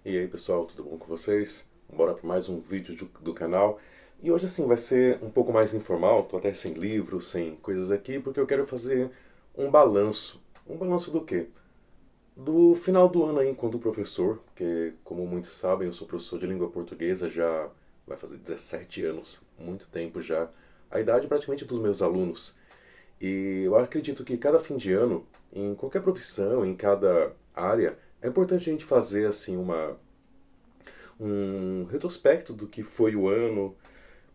E aí pessoal, tudo bom com vocês? Bora para mais um vídeo do canal. E hoje assim vai ser um pouco mais informal, tô até sem livros, sem coisas aqui, porque eu quero fazer um balanço. Um balanço do quê? Do final do ano aí enquanto professor, porque como muitos sabem, eu sou professor de língua portuguesa já vai fazer 17 anos, muito tempo já. A idade praticamente dos meus alunos. E eu acredito que cada fim de ano, em qualquer profissão, em cada área, é importante a gente fazer assim um retrospecto do que foi o ano,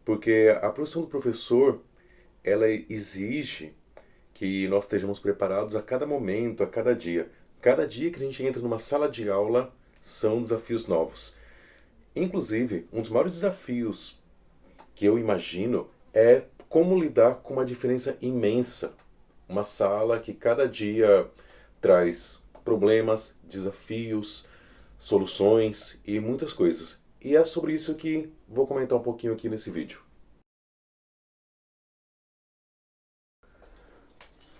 porque a profissão do professor, ela exige que nós estejamos preparados a cada momento, a cada dia. Cada dia que a gente entra numa sala de aula são desafios novos. Inclusive, um dos maiores desafios que eu imagino é como lidar com uma diferença imensa. Uma sala que cada dia traz problemas, desafios, soluções e muitas coisas. E é sobre isso que vou comentar um pouquinho aqui nesse vídeo.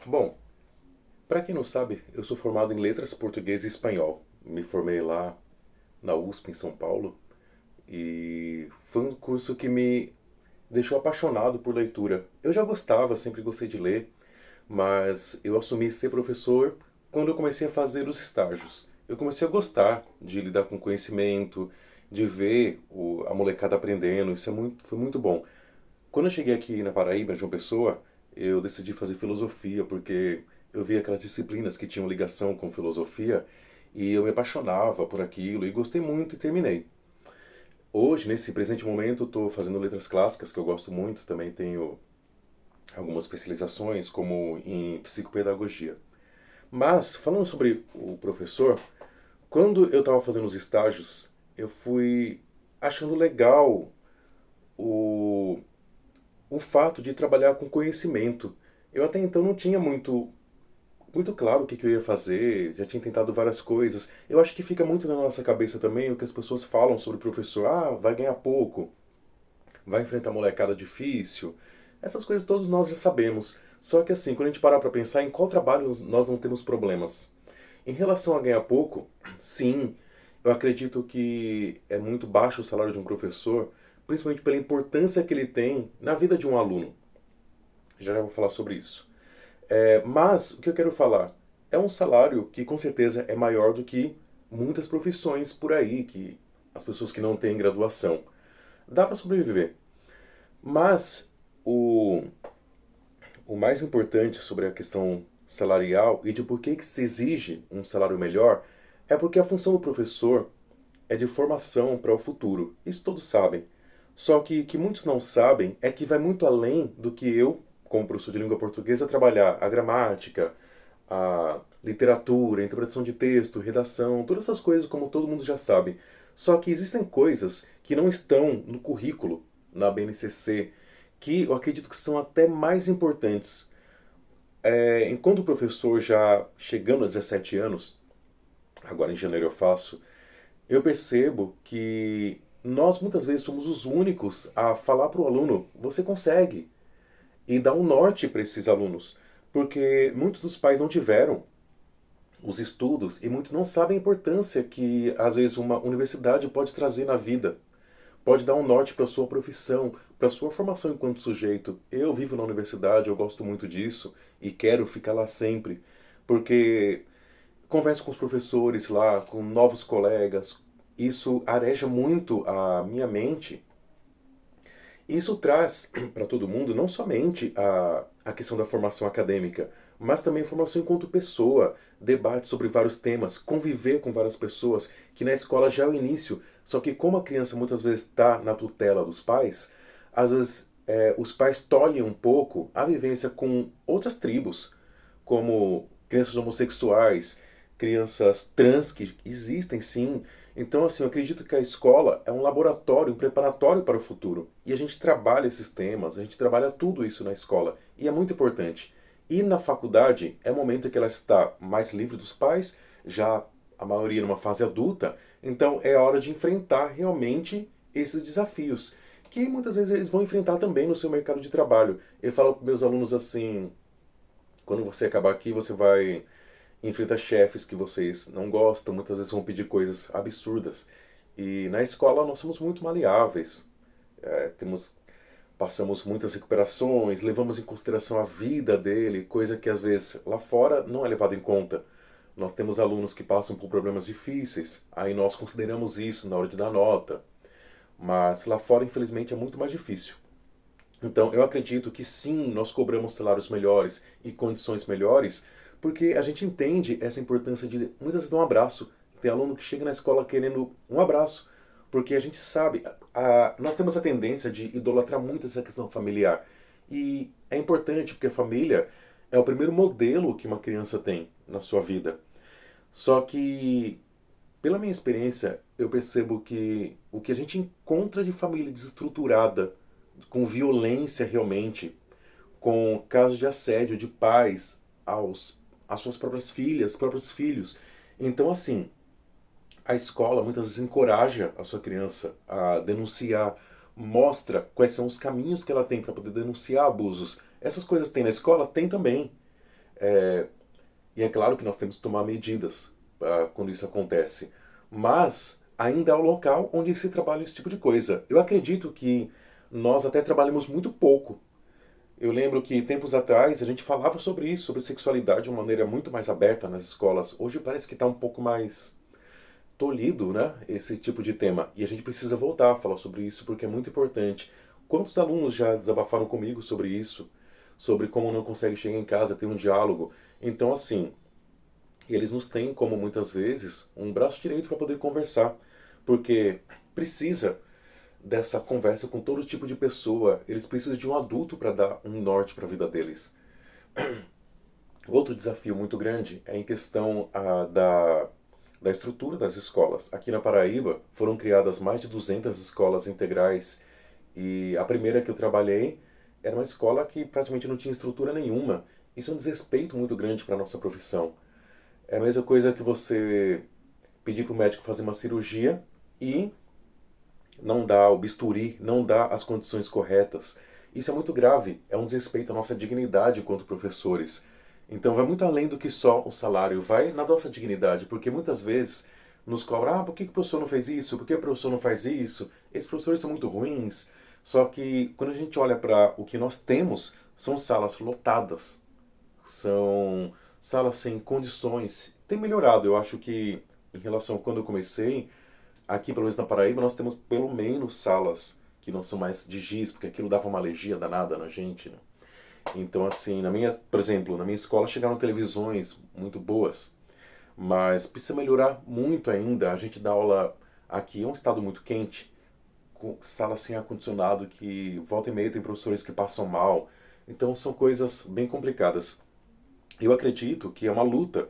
Bom, para quem não sabe, eu sou formado em Letras Português e Espanhol. Me formei lá na USP em São Paulo e foi um curso que me deixou apaixonado por leitura. Eu já gostava, sempre gostei de ler, mas eu assumi ser professor quando eu comecei a fazer os estágios. Eu comecei a gostar de lidar com conhecimento, de ver a molecada aprendendo, isso foi muito bom. Quando eu cheguei aqui na Paraíba, em João Pessoa, eu decidi fazer filosofia, porque eu via aquelas disciplinas que tinham ligação com filosofia e eu me apaixonava por aquilo e gostei muito e terminei. Hoje, nesse presente momento, estou fazendo letras clássicas, que eu gosto muito, também tenho algumas especializações, como em psicopedagogia. Mas, falando sobre o professor, quando eu estava fazendo os estágios, eu fui achando legal o, o fato de trabalhar com conhecimento. Eu até então não tinha muito claro o que eu ia fazer, já tinha tentado várias coisas. Eu acho que fica muito na nossa cabeça também o que as pessoas falam sobre o professor. Ah, vai ganhar pouco, vai enfrentar molecada difícil. Essas coisas todos nós já sabemos. Só que assim, quando a gente parar para pensar em qual trabalho nós não temos problemas. Em relação a ganhar pouco, sim, eu acredito que é muito baixo o salário de um professor, principalmente pela importância que ele tem na vida de um aluno. Já vou falar sobre isso. Mas o que eu quero falar é um salário que com certeza é maior do que muitas profissões por aí, que as pessoas que não têm graduação. Dá para sobreviver. Mas o, o mais importante sobre a questão salarial e de por que se exige um salário melhor é porque a função do professor é de formação para o futuro. Isso todos sabem. Só que o que muitos não sabem é que vai muito além do que eu, como professor de língua portuguesa, trabalhar a gramática, a literatura, a interpretação de texto, redação, todas essas coisas como todo mundo já sabe. Só que existem coisas que não estão no currículo, na BNCC, que eu acredito que são até mais importantes. Enquanto professor já chegando a 17 anos, agora em janeiro eu faço, eu percebo que nós muitas vezes somos os únicos a falar para o aluno: você consegue, e dar um norte para esses alunos. Porque muitos dos pais não tiveram os estudos e muitos não sabem a importância que às vezes uma universidade pode trazer na vida. Pode dar um norte para a sua profissão, para a sua formação enquanto sujeito. Eu vivo na universidade, eu gosto muito disso e quero ficar lá sempre, porque converso com os professores lá, com novos colegas, isso areja muito a minha mente. Isso traz para todo mundo não somente a questão da formação acadêmica, mas também formação enquanto pessoa, debate sobre vários temas, conviver com várias pessoas, que na escola já é o início, só que como a criança muitas vezes está na tutela dos pais, às vezes os pais tolhem um pouco a vivência com outras tribos, como crianças homossexuais, crianças trans, que existem sim. Então, assim, eu acredito que a escola é um laboratório, um preparatório para o futuro. E a gente trabalha esses temas, a gente trabalha tudo isso na escola. E é muito importante. E na faculdade é o momento em que ela está mais livre dos pais, já a maioria numa fase adulta, então é hora de enfrentar realmente esses desafios, que muitas vezes eles vão enfrentar também no seu mercado de trabalho. Eu falo para meus alunos assim: quando você acabar aqui, você vai enfrenta chefes que vocês não gostam, muitas vezes vão pedir coisas absurdas. E na escola nós somos muito maleáveis. Temos passamos muitas recuperações, levamos em consideração a vida dele, coisa que às vezes lá fora não é levado em conta. Nós temos alunos que passam por problemas difíceis, aí nós consideramos isso na hora de dar nota, mas lá fora, infelizmente, é muito mais difícil. Então, eu acredito que sim, nós cobramos salários melhores e condições melhores, porque a gente entende essa importância de muitas vezes dar um abraço. Tem aluno que chega na escola querendo um abraço, porque a gente sabe, nós temos a tendência de idolatrar muito essa questão familiar. E é importante, porque a família é o primeiro modelo que uma criança tem na sua vida. Só que, pela minha experiência, eu percebo que o que a gente encontra de família desestruturada, com violência realmente, com casos de assédio de pais às suas próprias filhas, próprios filhos. Então, assim, a escola muitas vezes encoraja a sua criança a denunciar, mostra quais são os caminhos que ela tem para poder denunciar abusos. Essas coisas tem na escola? Tem também. E é claro que nós temos que tomar medidas quando isso acontece. Mas ainda é o local onde se trabalha esse tipo de coisa. Eu acredito que nós até trabalhamos muito pouco. Eu lembro que tempos atrás a gente falava sobre isso, sobre sexualidade de uma maneira muito mais aberta nas escolas. Hoje parece que está um pouco mais tolhido, né, esse tipo de tema. E a gente precisa voltar a falar sobre isso porque é muito importante. Quantos alunos já desabafaram comigo sobre isso? Sobre como não consegue chegar em casa, ter um diálogo. Então, assim, eles nos têm como muitas vezes um braço direito para poder conversar. Porque precisa dessa conversa com todo tipo de pessoa. Eles precisam de um adulto para dar um norte para a vida deles. Outro desafio muito grande é em questão da estrutura das escolas. Aqui na Paraíba foram criadas mais de 200 escolas integrais e a primeira que eu trabalhei era uma escola que praticamente não tinha estrutura nenhuma. Isso é um desrespeito muito grande para a nossa profissão. É a mesma coisa que você pedir para o médico fazer uma cirurgia e não dá o bisturi, não dá as condições corretas. Isso é muito grave, é um desrespeito à nossa dignidade enquanto professores. Então vai muito além do que só o salário, vai na nossa dignidade, porque muitas vezes nos cobram, por que o professor não fez isso? Por que o professor não faz isso? Esses professores são muito ruins. Só que quando a gente olha para o que nós temos, são salas lotadas, são salas sem condições. Tem melhorado, eu acho que em relação a quando eu comecei, aqui, pelo menos na Paraíba, nós temos pelo menos salas que não são mais de giz, porque aquilo dava uma alergia danada na gente, né? Então, assim, por exemplo, na minha escola chegaram televisões muito boas, mas precisa melhorar muito ainda. A gente dá aula aqui, é um estado muito quente, com sala sem ar-condicionado, que volta e meia tem professores que passam mal. Então, são coisas bem complicadas. Eu acredito que é uma luta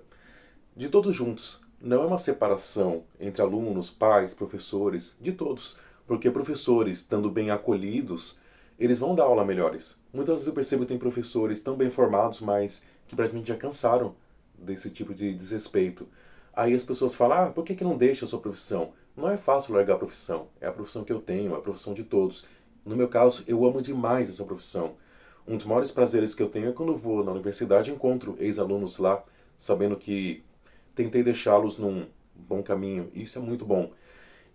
de todos juntos. Não é uma separação entre alunos, pais, professores, de todos. Porque professores, estando bem acolhidos, eles vão dar aula melhores. Muitas vezes eu percebo que tem professores tão bem formados, mas que praticamente já cansaram desse tipo de desrespeito. Aí as pessoas falam, por que não deixa a sua profissão? Não é fácil largar a profissão. É a profissão que eu tenho, é a profissão de todos. No meu caso, eu amo demais essa profissão. Um dos maiores prazeres que eu tenho é quando eu vou na universidade e encontro ex-alunos lá, sabendo que tentei deixá-los num bom caminho. Isso é muito bom.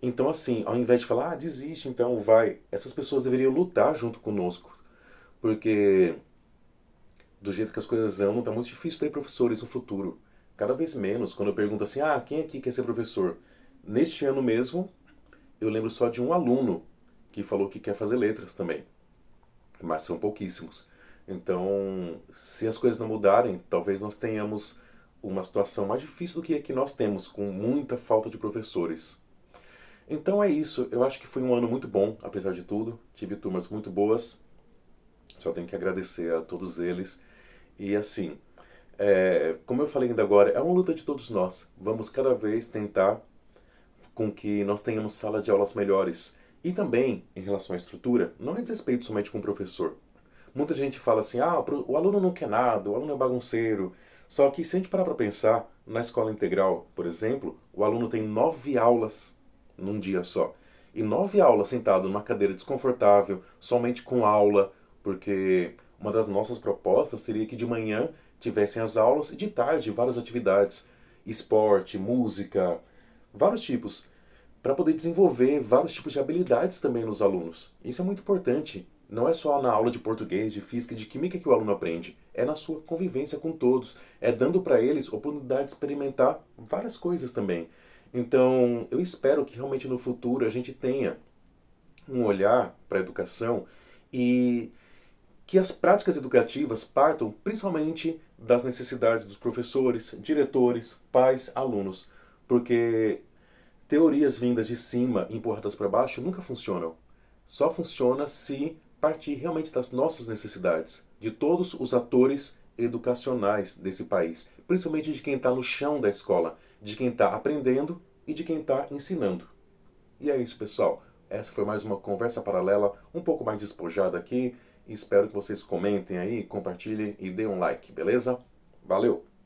Então, assim, ao invés de falar, desiste, então vai, essas pessoas deveriam lutar junto conosco. Porque, do jeito que as coisas andam, tá muito difícil ter professores no futuro. Cada vez menos, quando eu pergunto assim, quem aqui quer ser professor? Neste ano mesmo, eu lembro só de um aluno que falou que quer fazer letras também. Mas são pouquíssimos. Então, se as coisas não mudarem, talvez nós tenhamos uma situação mais difícil do que a que nós temos, com muita falta de professores. Então é isso, eu acho que foi um ano muito bom, apesar de tudo. Tive turmas muito boas, só tenho que agradecer a todos eles. E assim, como eu falei ainda agora, é uma luta de todos nós. Vamos cada vez tentar com que nós tenhamos salas de aulas melhores. E também, em relação à estrutura, não é desrespeito somente com o professor. Muita gente fala assim, o aluno não quer nada, o aluno é bagunceiro. Só que se a gente parar para pensar, na escola integral, por exemplo, o aluno tem 9 aulas num dia só. E 9 aulas sentado numa cadeira desconfortável, somente com aula, porque Uma das nossas propostas seria que de manhã tivessem as aulas e de tarde várias atividades, esporte, música, vários tipos, para poder desenvolver vários tipos de habilidades também nos alunos. Isso é muito importante. Não é só na aula de português, de física e de química que o aluno aprende. É na sua convivência com todos. É dando para eles oportunidade de experimentar várias coisas também. Então, eu espero que realmente no futuro a gente tenha um olhar para a educação e que as práticas educativas partam principalmente das necessidades dos professores, diretores, pais, alunos. Porque teorias vindas de cima e empurradas para baixo nunca funcionam. Só funciona se partir realmente das nossas necessidades, de todos os atores educacionais desse país, principalmente de quem está no chão da escola, de quem está aprendendo e de quem está ensinando. E é isso, pessoal. Essa foi mais uma conversa paralela, um pouco mais despojada aqui. Espero que vocês comentem aí, compartilhem e deem um like, beleza? Valeu!